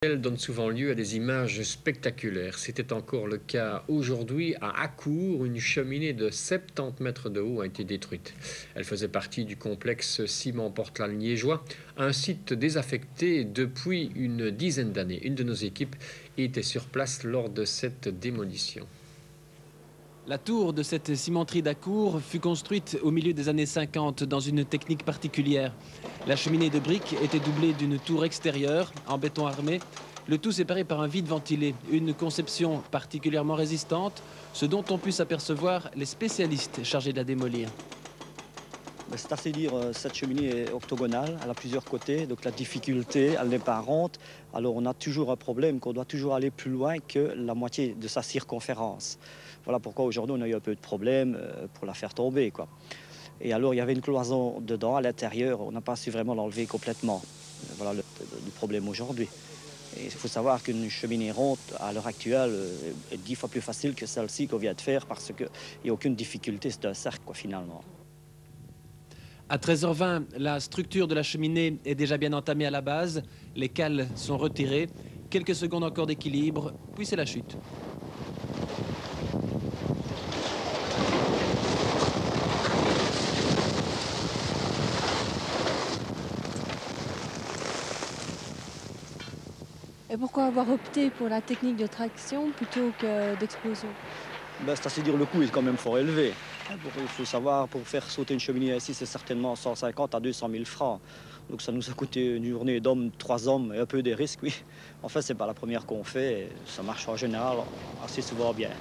Elle donne souvent lieu à des images spectaculaires. C'était encore le cas aujourd'hui à Accourt. Une cheminée de 70 mètres de haut a été détruite. Elle faisait partie du complexe Ciment Portland liégeois, un site désaffecté depuis une dizaine d'années. Une de nos équipes était sur place lors de cette démolition. La tour de cette cimenterie d'Accourt fut construite au milieu des années 50 dans une technique particulière. La cheminée de briques était doublée d'une tour extérieure en béton armé, le tout séparé par un vide ventilé, une conception particulièrement résistante, ce dont ont pu s'apercevoir les spécialistes chargés de la démolir. C'est assez dire, cette cheminée est octogonale, elle a plusieurs côtés, donc la difficulté, elle n'est pas ronde. Alors on a toujours un problème qu'on doit toujours aller plus loin que la moitié de sa circonférence. Voilà pourquoi aujourd'hui on a eu un peu de problème pour la faire tomber, quoi. Et alors il y avait une cloison dedans, à l'intérieur, on n'a pas su vraiment l'enlever complètement. Voilà le problème aujourd'hui. Et il faut savoir qu'une cheminée ronde, à l'heure actuelle, est 10 fois plus facile que celle-ci qu'on vient de faire parce qu'il n'y a aucune difficulté, c'est un cercle, quoi, finalement. À 13h20, la structure de la cheminée est déjà bien entamée à la base. Les cales sont retirées. Quelques secondes encore d'équilibre, puis c'est la chute. Et pourquoi avoir opté pour la technique de traction plutôt que d'explosion? C'est assez dire, le coût est quand même fort élevé. Il faut savoir, pour faire sauter une cheminée ici, c'est certainement 150 à 200 000 francs. Donc ça nous a coûté une journée d'hommes, 3 hommes et un peu des risques, oui. En fait, c'est pas la première qu'on fait. Ça marche en général assez souvent bien.